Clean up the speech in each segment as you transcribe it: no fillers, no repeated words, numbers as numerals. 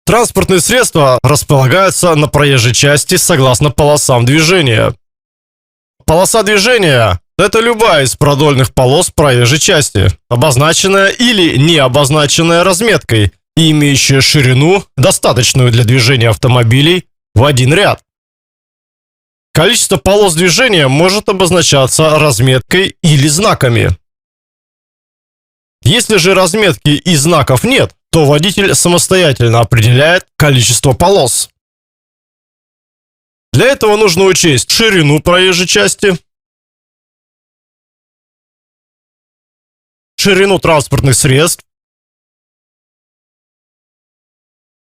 Транспортные средства располагаются на проезжей части согласно полосам движения. Полоса движения – это любая из продольных полос проезжей части, обозначенная или не обозначенная разметкой и имеющая ширину, достаточную для движения автомобилей, в один ряд. Количество полос движения может обозначаться разметкой или знаками. Если же разметки и знаков нет, то водитель самостоятельно определяет количество полос. Для этого нужно учесть ширину проезжей части, ширину транспортных средств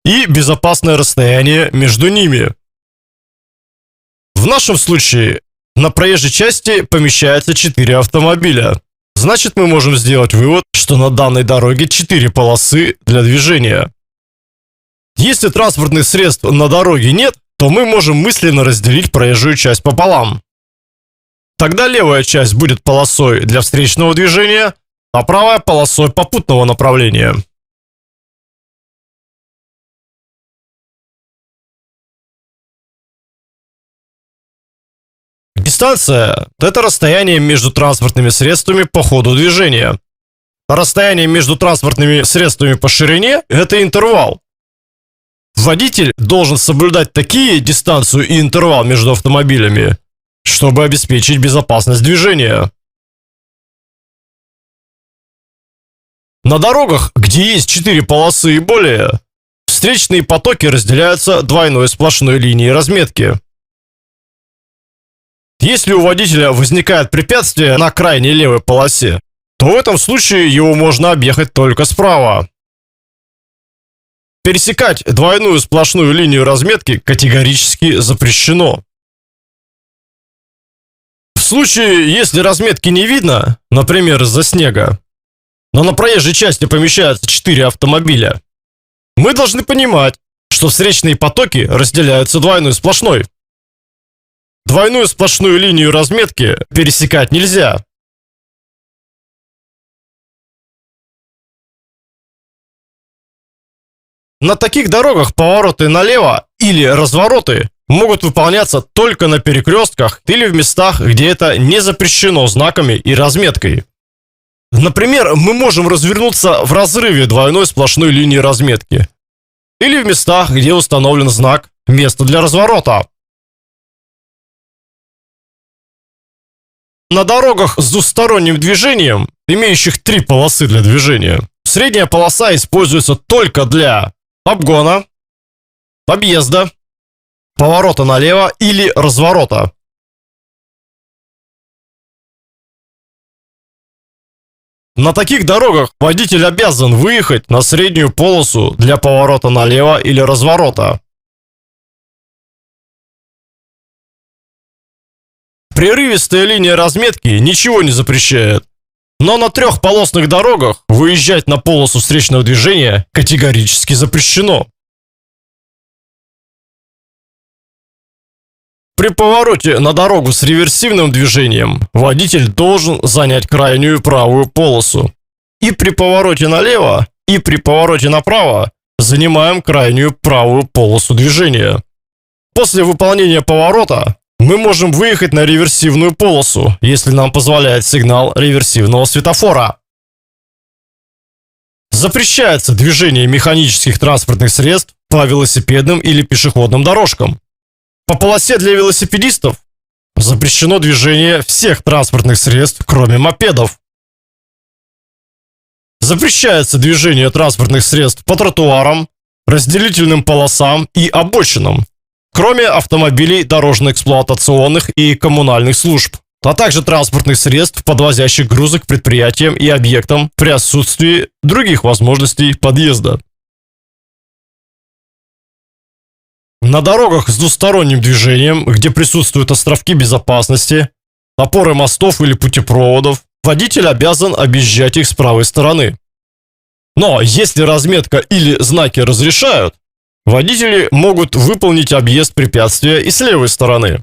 и безопасное расстояние между ними. В нашем случае на проезжей части помещается 4 автомобиля. Значит, мы можем сделать вывод, что на данной дороге 4 полосы для движения. Если транспортных средств на дороге нет, то мы можем мысленно разделить проезжую часть пополам. Тогда левая часть будет полосой для встречного движения, а правая полосой попутного направления. Дистанция – это расстояние между транспортными средствами по ходу движения. Расстояние между транспортными средствами по ширине – это интервал. Водитель должен соблюдать такие дистанцию и интервал между автомобилями, чтобы обеспечить безопасность движения. На дорогах, где есть 4 полосы и более, встречные потоки разделяются двойной сплошной линией разметки. Если у водителя возникает препятствие на крайней левой полосе, то в этом случае его можно объехать только справа. Пересекать двойную сплошную линию разметки категорически запрещено. В случае, если разметки не видно, например, из-за снега, но на проезжей части помещаются 4 автомобиля, мы должны понимать, что встречные потоки разделяются двойной сплошной. Двойную сплошную линию разметки пересекать нельзя. На таких дорогах повороты налево или развороты могут выполняться только на перекрестках или в местах, где это не запрещено знаками и разметкой. Например, мы можем развернуться в разрыве двойной сплошной линии разметки или в местах, где установлен знак «Место для разворота». На дорогах с двусторонним движением, имеющих 3 полосы для движения, средняя полоса используется только для обгона, объезда, поворота налево или разворота. На таких дорогах водитель обязан выехать на среднюю полосу для поворота налево или разворота. Прерывистая линия разметки ничего не запрещает, но на 3-полосных дорогах выезжать на полосу встречного движения категорически запрещено. При повороте на дорогу с реверсивным движением водитель должен занять крайнюю правую полосу. И при повороте налево, и при повороте направо занимаем крайнюю правую полосу движения. После выполнения поворота мы можем выехать на реверсивную полосу, если нам позволяет сигнал реверсивного светофора. Запрещается движение механических транспортных средств по велосипедным или пешеходным дорожкам. По полосе для велосипедистов запрещено движение всех транспортных средств, кроме мопедов. Запрещается движение транспортных средств по тротуарам, разделительным полосам и обочинам, кроме автомобилей дорожно-эксплуатационных и коммунальных служб, а также транспортных средств, подвозящих грузы к предприятиям и объектам при отсутствии других возможностей подъезда. На дорогах с двусторонним движением, где присутствуют островки безопасности, опоры мостов или путепроводов, водитель обязан объезжать их с правой стороны. Но если разметка или знаки разрешают, Водители могут выполнить объезд препятствия и с левой стороны.